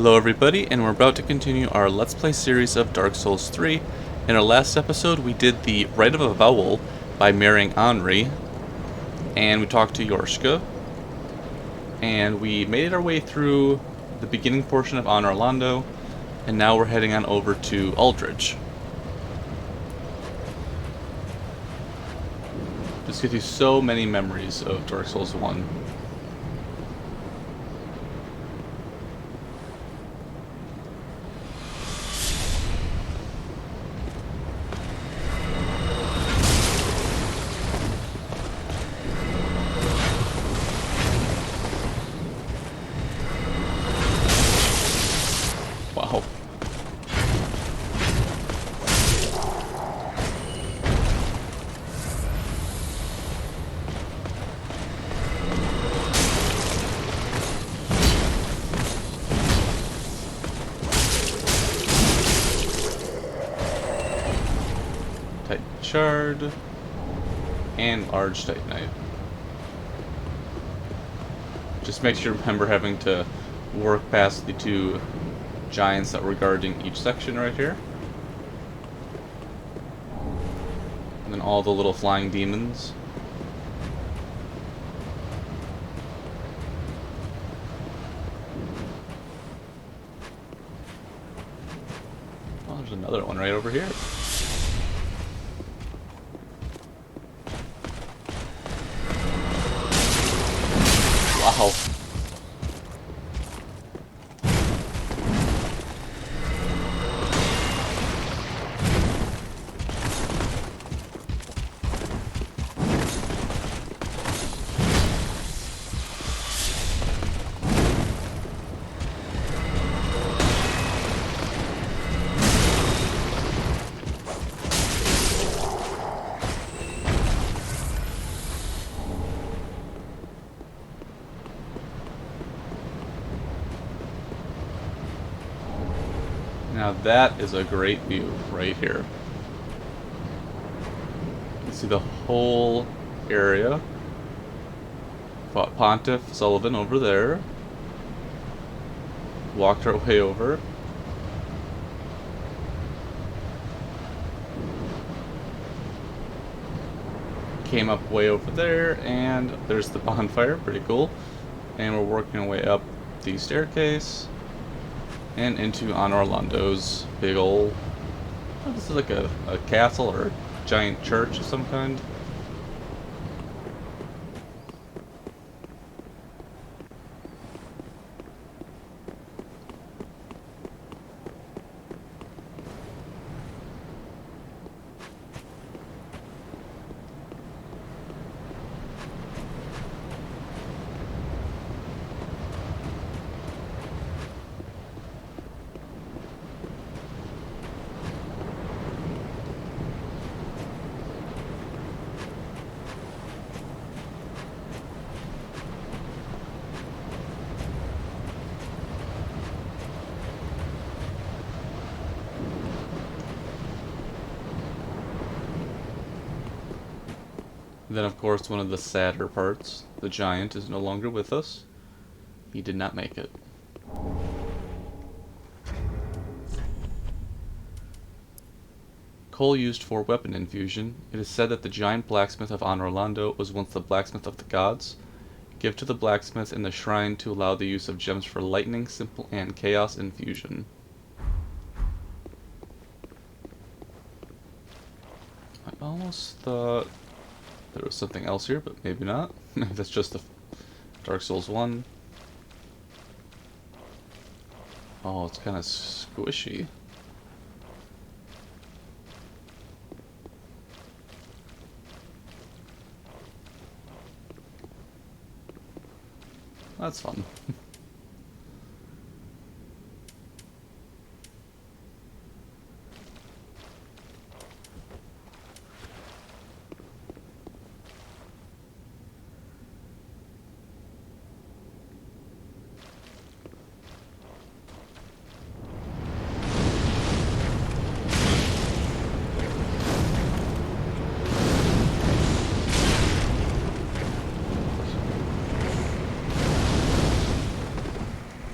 Hello everybody, and we're about to continue our Let's Play series of Dark Souls 3. In our last episode, we did the Rite of Avowal by marrying Henri, and we talked to Yorshka, and we made our way through the beginning portion of Anor Londo, and now we're heading on over to Aldrich. Just gives you so many memories of Dark Souls 1. Wow. Titan Shard and large Titanite. Just make sure you remember having to work past the two giants that were guarding each section right here. And then all the little flying demons. Oh, there's another one right over here. Wow. Now that is a great view right here. You can see the whole area. Fought Pontiff Sullivan over there. Walked our way over. Came up way over there, and there's the bonfire, pretty cool. And we're working our way up the staircase. And into Anor Londo's big ol'... Oh, this is like a castle or a giant church of some kind. Then, of course, one of the sadder parts, the giant is no longer with us. He did not make it. Coal used for weapon infusion. It is said that the giant blacksmith of Anor Londo was once the blacksmith of the gods. Give to the blacksmith in the shrine to allow the use of gems for lightning, simple, and chaos infusion. I almost thought there was something else here, but maybe not. Maybe that's just the Dark Souls 1. Oh, it's kind of squishy. That's fun.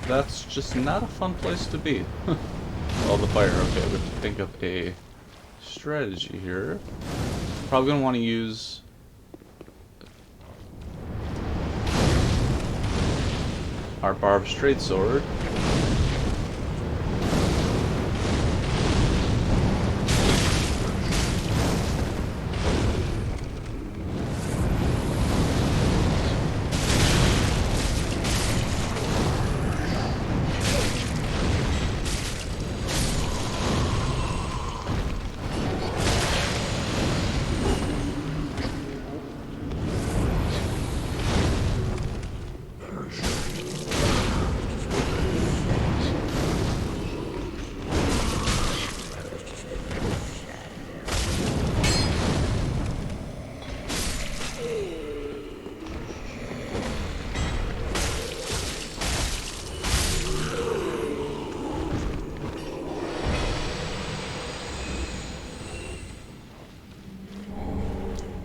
that's just not a fun place to be. All the fire. Okay, we have to think of a strategy here. Probably gonna want to use our barbed straight sword.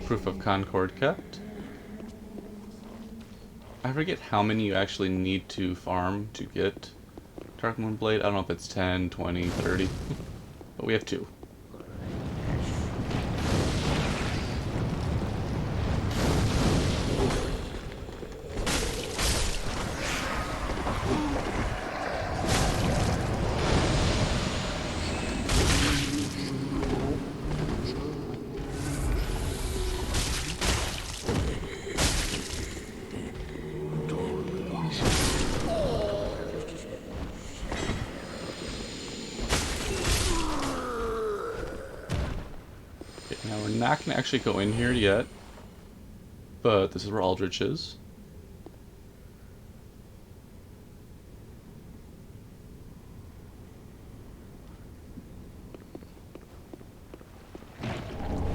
Proof of Concord kept. I forget how many you actually need to farm to get Dark Moon Blade. I don't know if it's 10, 20, 30. But we have 2. Now we're not going to actually go in here yet, but this is where Aldrich is.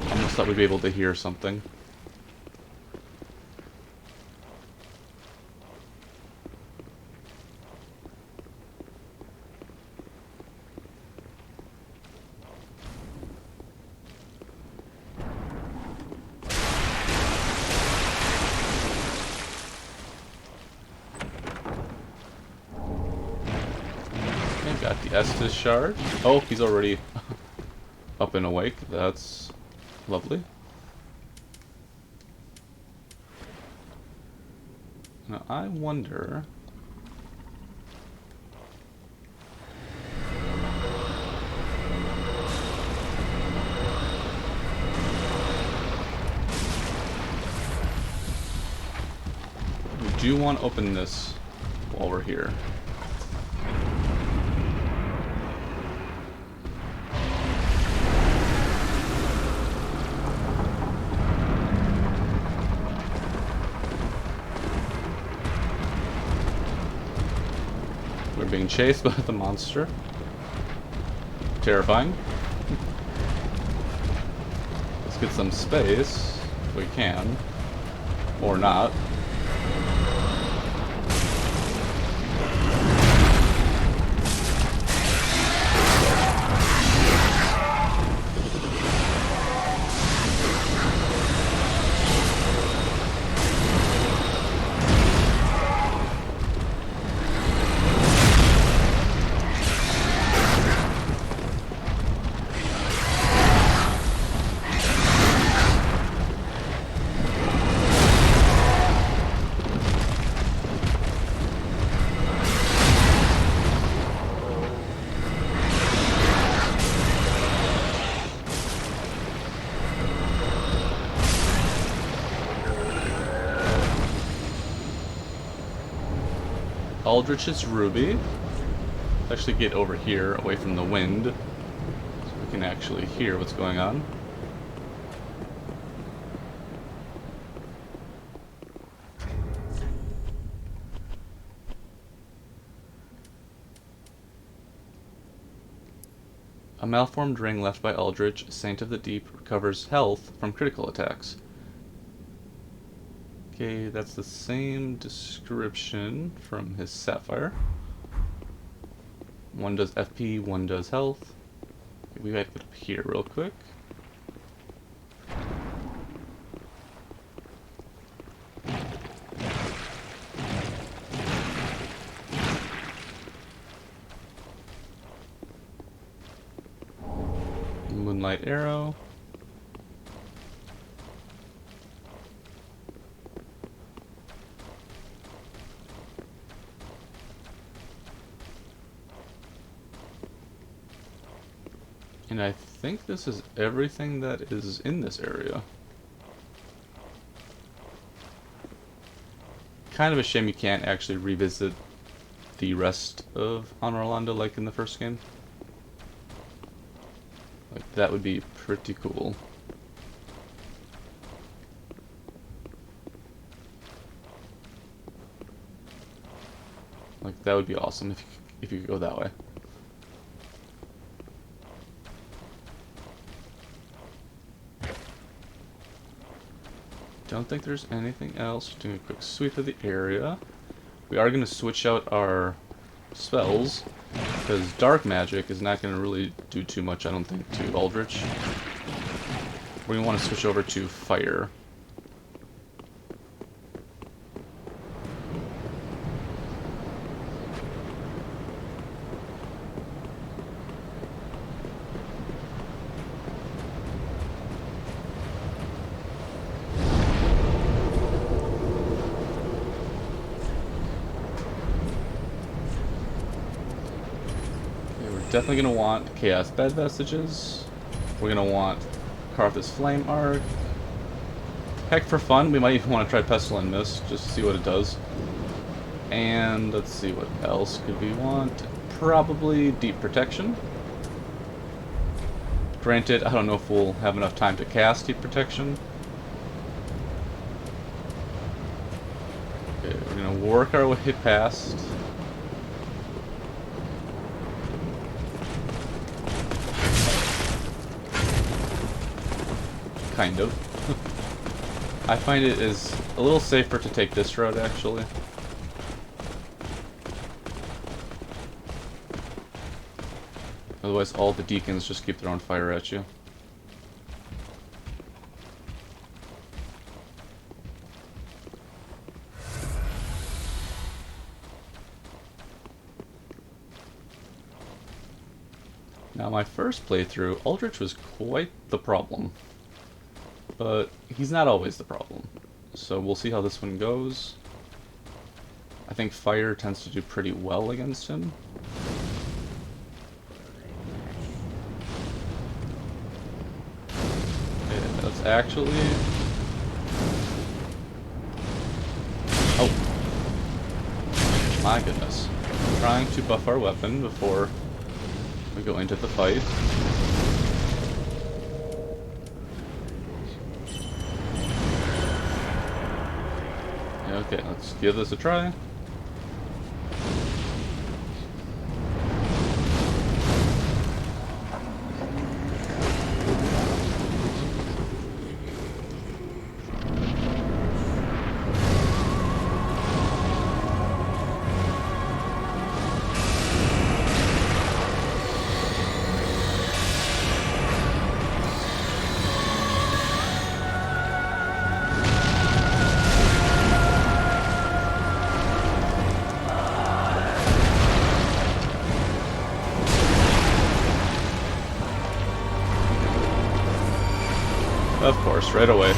Almost thought we'd be able to hear something. Got the Estus shard. Oh, he's already up and awake. That's lovely. Now, I wonder... we do want to open this while we're here. We're being chased by the monster. Terrifying. Let's get some space, if we can. Or not. Aldrich's Ruby. Let's actually get over here, away from the wind, so we can actually hear what's going on. A malformed ring left by Aldrich, Saint of the Deep, recovers health from critical attacks. Okay, that's the same description from his Sapphire. One does FP, one does health. Okay, we gotta get up here real quick. light arrow. And I think this is everything that is in this area. Kind of a shame you can't actually revisit the rest of Honor Orlando like in the first game. Like, that would be pretty cool. Like, that would be awesome if you could go that way. Don't think there's anything else. Doing a quick sweep of the area. We are going to switch out our spells, because dark magic is not going to really do too much, I don't think, to Aldrich. We're going to want to switch over to fire. Definitely going to want Chaos Bed Vestiges. We're going to want Karthus Flame Arc. Heck, for fun, we might even want to try Pestilent Mist, just to see what it does. And let's see, what else could we want? Probably Deep Protection. Granted, I don't know if we'll have enough time to cast Deep Protection. Okay, we're going to work our way past. Kind of. I find it is a little safer to take this route, actually. Otherwise, all the deacons just keep throwing fire at you. Now, my first playthrough, Aldrich was quite the problem. But he's not always the problem. So we'll see how this one goes. I think fire tends to do pretty well against him. Okay, that's actually... Oh! My goodness. I'm trying to buff our weapon before we go into the fight. Okay, let's give this a try. Of course, right away.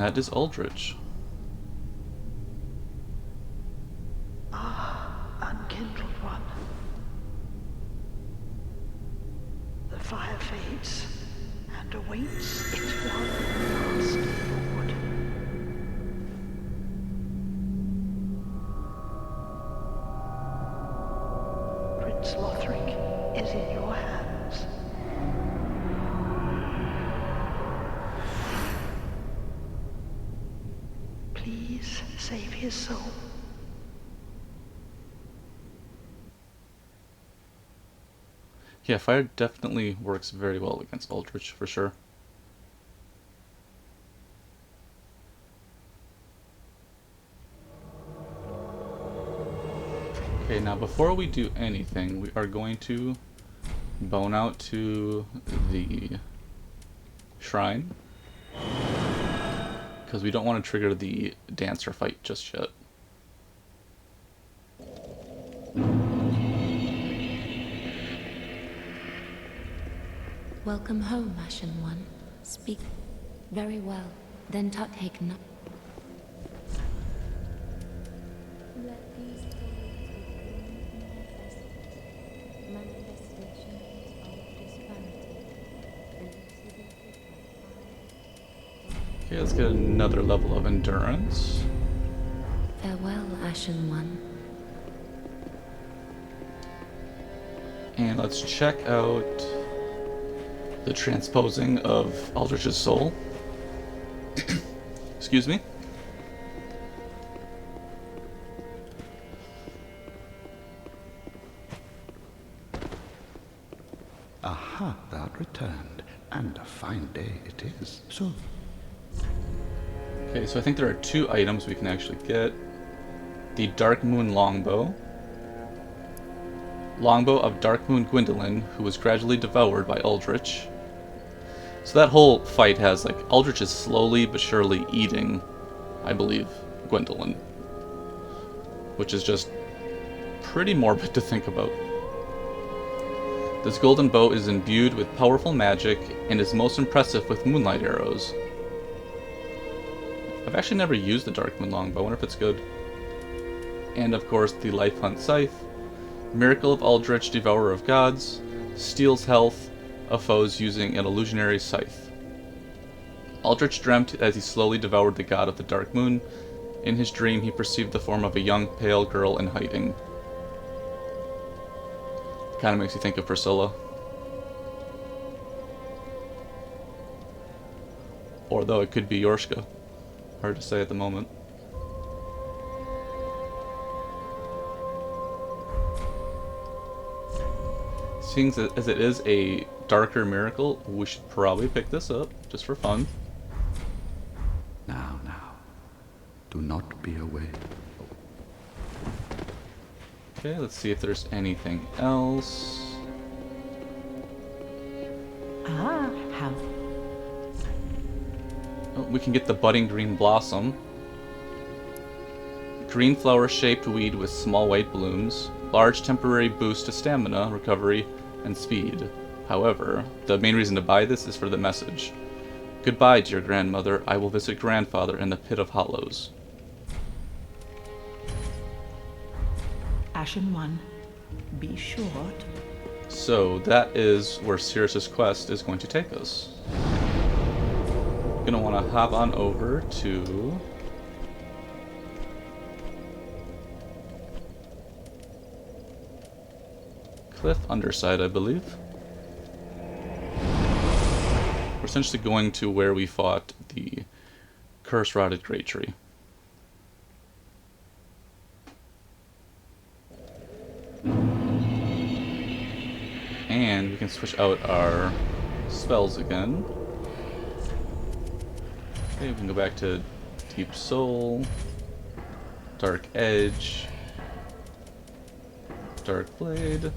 that is Aldrich. Unkindled one. The fire fades and awaits its one last reward. Prince Lothric is in your hands. Please save his soul. Yeah, fire definitely works very well against Aldrich, for sure. Okay, now before we do anything, we are going to bone out to the shrine, because we don't want to trigger the dancer fight just yet. Welcome home, Ashen One. Speak very well, then take no. Let these thoughts become manifestations of disparity. Okay, let's get another level of endurance. Farewell, Ashen One. And let's check out the transposing of Aldrich's soul. Excuse me. Aha, thou art returned, and a fine day it is. So, Okay, so I think there are 2 items we can actually get. The Dark Moon Longbow. Longbow of Dark Moon Gwendolyn, who was gradually devoured by Aldrich. So that whole fight has, like, Aldrich is slowly but surely eating, I believe, Gwendolyn. Which is just pretty morbid to think about. This golden bow is imbued with powerful magic and is most impressive with moonlight arrows. I've actually never used the Dark Moon Longbow, I wonder if it's good. And of course the Life Hunt Scythe. Miracle of Aldrich, Devourer of Gods. Steals health of foes using an illusionary scythe. Aldrich dreamt as he slowly devoured the god of the Dark Moon. In his dream, he perceived the form of a young, pale girl in hiding. Kind of makes you think of Priscilla. Or though it could be Yorshka. Hard to say at the moment. Seeing as it is a darker miracle, we should probably pick this up, just for fun. now, do not be away. Okay, let's see if there's anything else. How? Oh, we can get the budding green blossom. Green flower-shaped weed with small white blooms. Large temporary boost to stamina, recovery, and speed. However, the main reason to buy this is for the message. Goodbye, dear grandmother. I will visit grandfather in the Pit of Hollows. Ashen One, be sure. So that is where Sirius's quest is going to take us. Gonna want to hop on over to Cliff Underside, I believe. We're essentially going to where we fought the curse-rotted great tree. And we can switch out our spells again. Okay, we can go back to Deep Soul, Dark Edge, Dark Blade,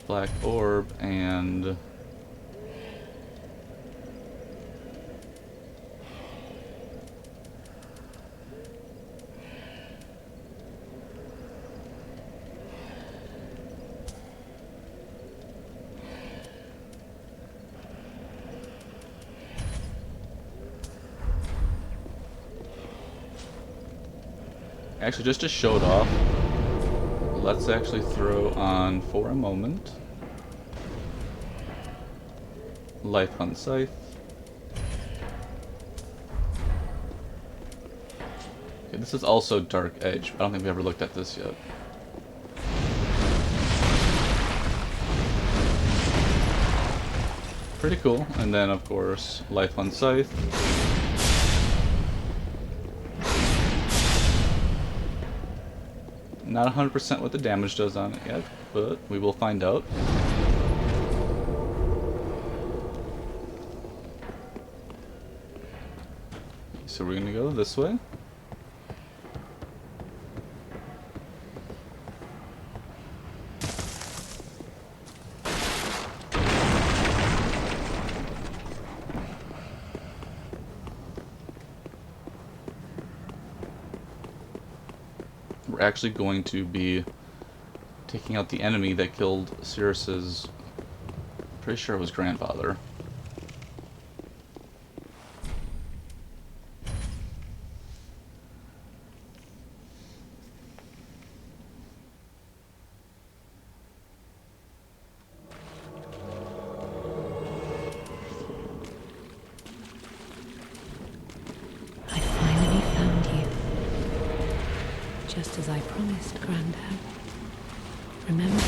Black Orb, and Actually, just to show it off, let's actually throw on, for a moment, Life on Scythe. Okay, this is also Dark Edge, but I don't think we ever looked at this yet. Pretty cool. And then, of course, Life on Scythe. Not 100% what the damage does on it yet, but we will find out. So we're gonna go this way. We're actually going to be taking out the enemy that killed Cirrus's, pretty sure it was grandfather. I finally found you. Just as I promised, Grandad. Remember?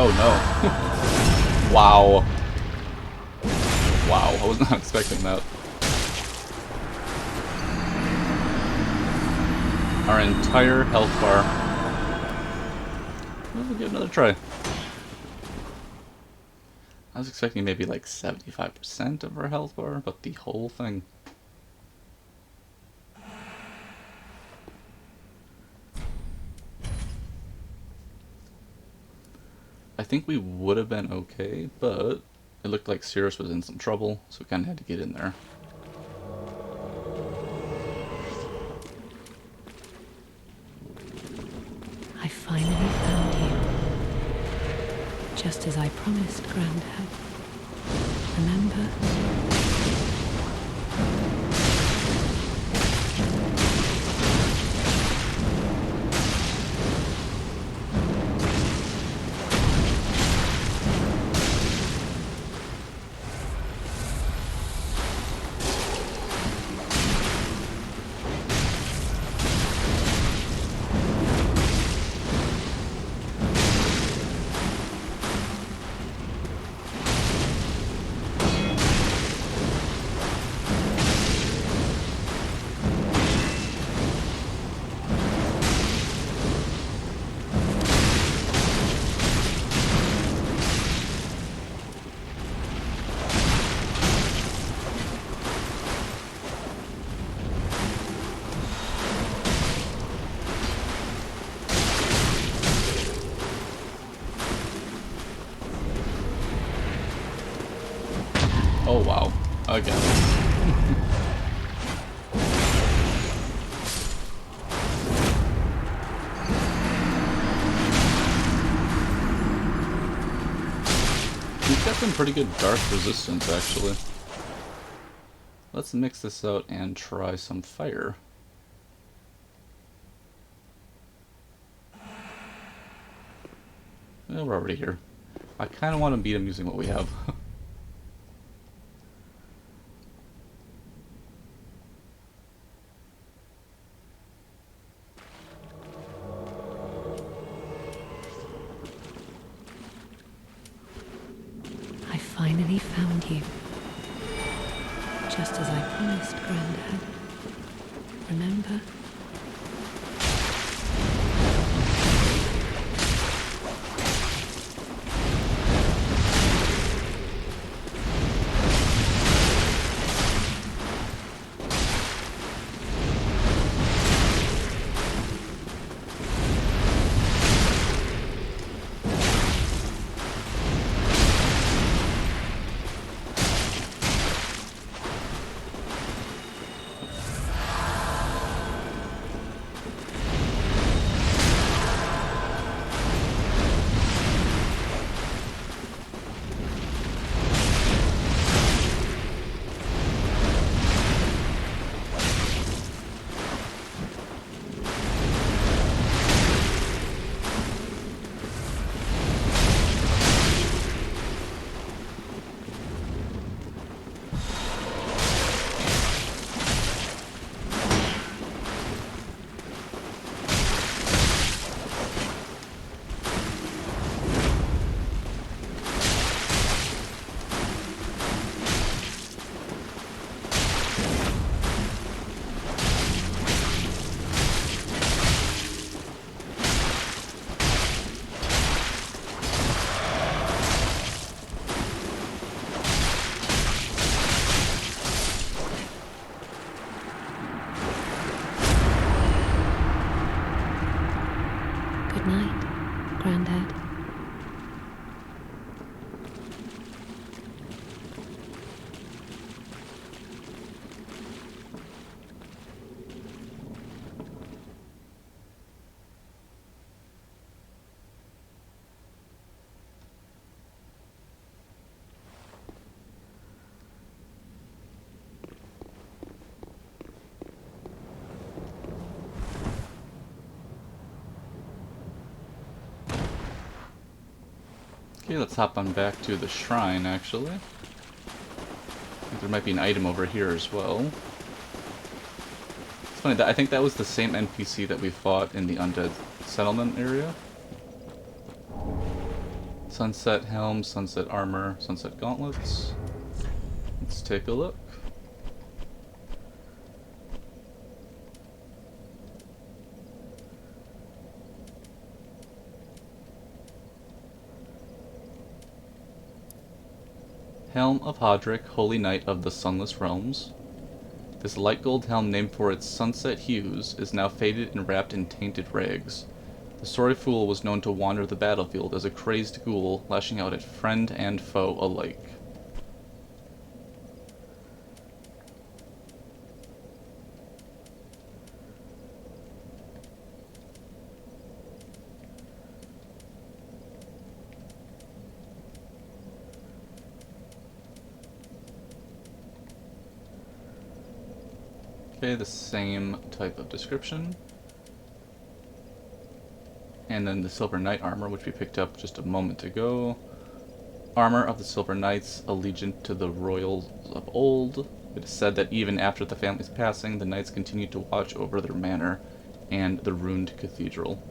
Oh no. Wow. Wow, I was not expecting that. Our entire health bar. We'll give it another try. I was expecting maybe like 75% of our health bar, but the whole thing. I think we would have been okay, but it looked like Cirrus was in some trouble, so we kind of had to get in there. I finally found you. Just as I promised, Grandad. Remember? Oh wow. Again. We've got some pretty good dark resistance actually. Let's mix this out and try some fire. Well, we're already here. I kind of want to beat him using what we have. I finally found you. Just as I promised, Grandad. Remember? night, Granddad. Okay, let's hop on back to the shrine, actually. I think there might be an item over here as well. It's funny, that I think that was the same NPC that we fought in the Undead Settlement area. Sunset Helm, Sunset Armor, Sunset Gauntlets. Let's take a look. Helm of Aldrich, Holy Knight of the Sunless Realms. This light gold helm, named for its sunset hues, is now faded and wrapped in tainted rags. The sorry fool was known to wander the battlefield as a crazed ghoul, lashing out at friend and foe alike. Okay, the same type of description. And then the Silver Knight armor, which we picked up just a moment ago. Armor of the Silver Knights, allegiant to the royals of old. It is said that even after the family's passing, the knights continued to watch over their manor and the ruined cathedral.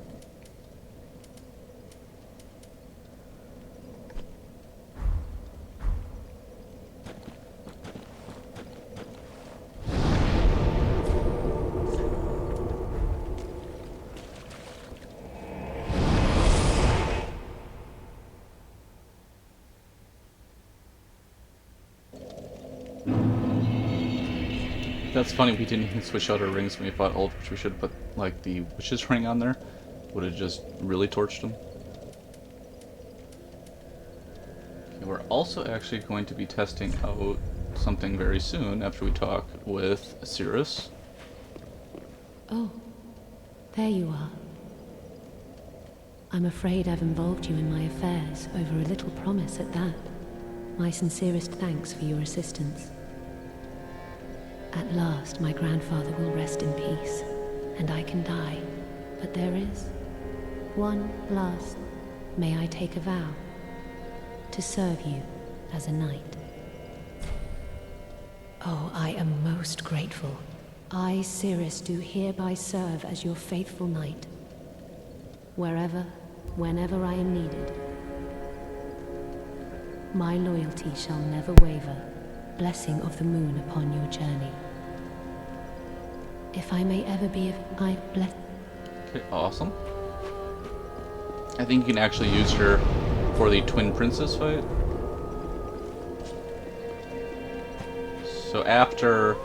That's funny, we didn't even switch out our rings when we fought Aldrich. We should have put, like, the witch's ring on there. Would have just really torched him. Okay, we're also actually going to be testing out something very soon after we talk with Cirrus. Oh, there you are. I'm afraid I've involved you in my affairs over a little promise at that. My sincerest thanks for your assistance. At last, my grandfather will rest in peace, and I can die. But there is one last. May I take a vow to serve you as a knight? Oh, I am most grateful. I, Cirrus, do hereby serve as your faithful knight, wherever, whenever I am needed. My loyalty shall never waver. Blessing of the moon upon your journey. If I may ever be, I bless. Okay, awesome. I think you can actually use her for the Twin Princess fight. So after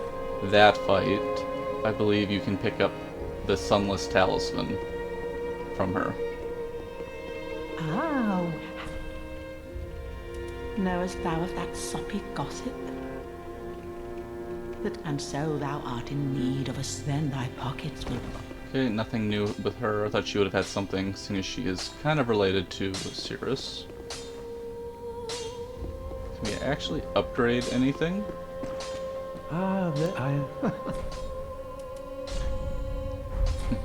that fight, I believe you can pick up the Sunless Talisman from her. Oh. Knowest thou of that soppy gossip? And so thou art in need of us, then thy pockets will... Okay, nothing new with her. I thought she would have had something, seeing as she is kind of related to Cirrus. Can we actually upgrade anything?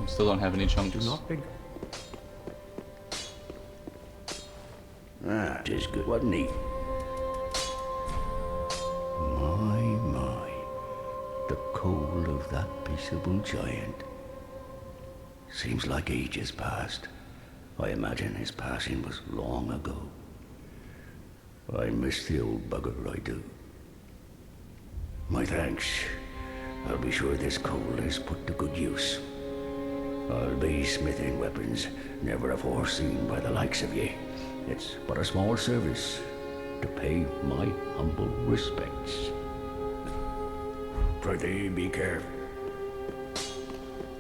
Still don't have any chunks. Do not big. Ah, 'tis good, wasn't he? My. The coal of that peaceable giant. Seems like ages passed. I imagine his passing was long ago. I miss the old bugger, I do. My thanks. I'll be sure this coal is put to good use. I'll be smithing weapons never afore seen by the likes of ye. It's but a small service to pay my humble respects. Prithee, be careful.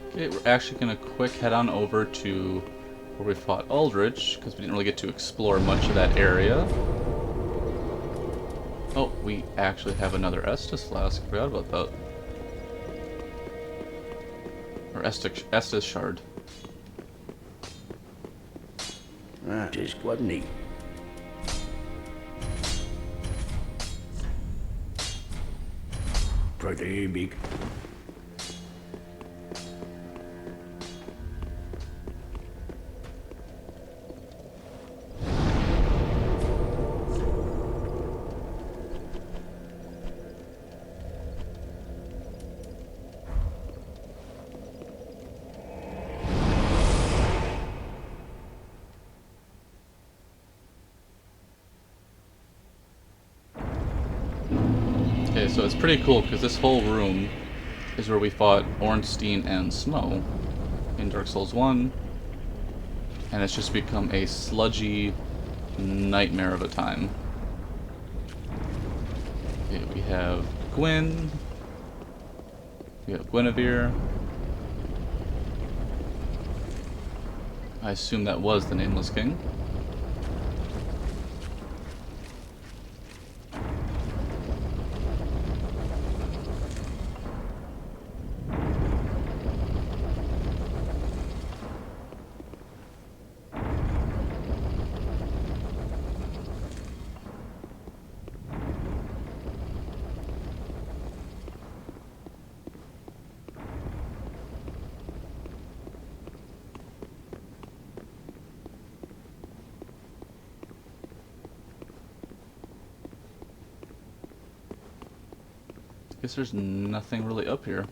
Okay, we're actually gonna quick head on over to where we fought Aldrich, because we didn't really get to explore much of that area. Oh, we actually have another Estus flask. I forgot about that. Or Estus shard. That is quite neat. Pretty big. Okay, so it's pretty cool because this whole room is where we fought Ornstein and Snow in Dark Souls 1, and it's just become a sludgy nightmare of a time. Okay, we have Gwyn, we have Guinevere. I assume that was the Nameless King. Guess there's nothing really up here.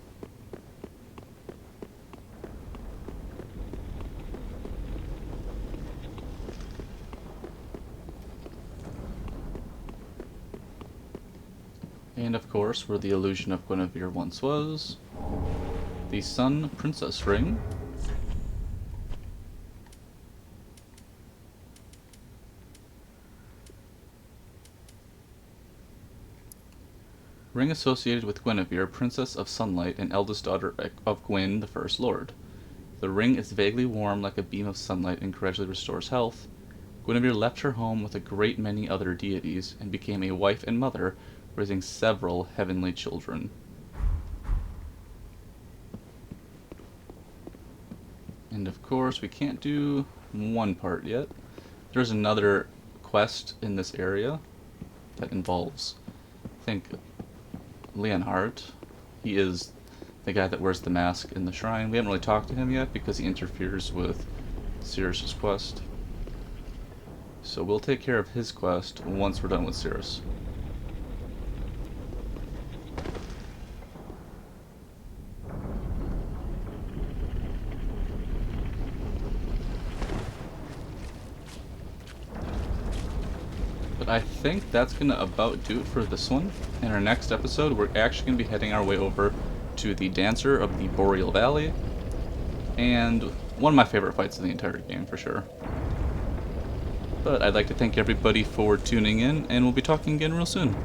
And of course, where the illusion of Guinevere once was, the Sun Princess Ring. Ring associated with Guinevere, Princess of Sunlight and eldest daughter of Gwyn, the First Lord. The ring is vaguely warm like a beam of sunlight and gradually restores health. Guinevere left her home with a great many other deities and became a wife and mother, raising several heavenly children. And of course, we can't do one part yet. There's another quest in this area that involves, I think, Leonhardt. He is the guy that wears the mask in the shrine. We haven't really talked to him yet because he interferes with Cirrus's quest. So we'll take care of his quest once we're done with Cirrus. But I think that's going to about do it for this one. In our next episode, we're actually going to be heading our way over to the Dancer of the Boreal Valley. And one of my favorite fights in the entire game, for sure. But I'd like to thank everybody for tuning in, and we'll be talking again real soon.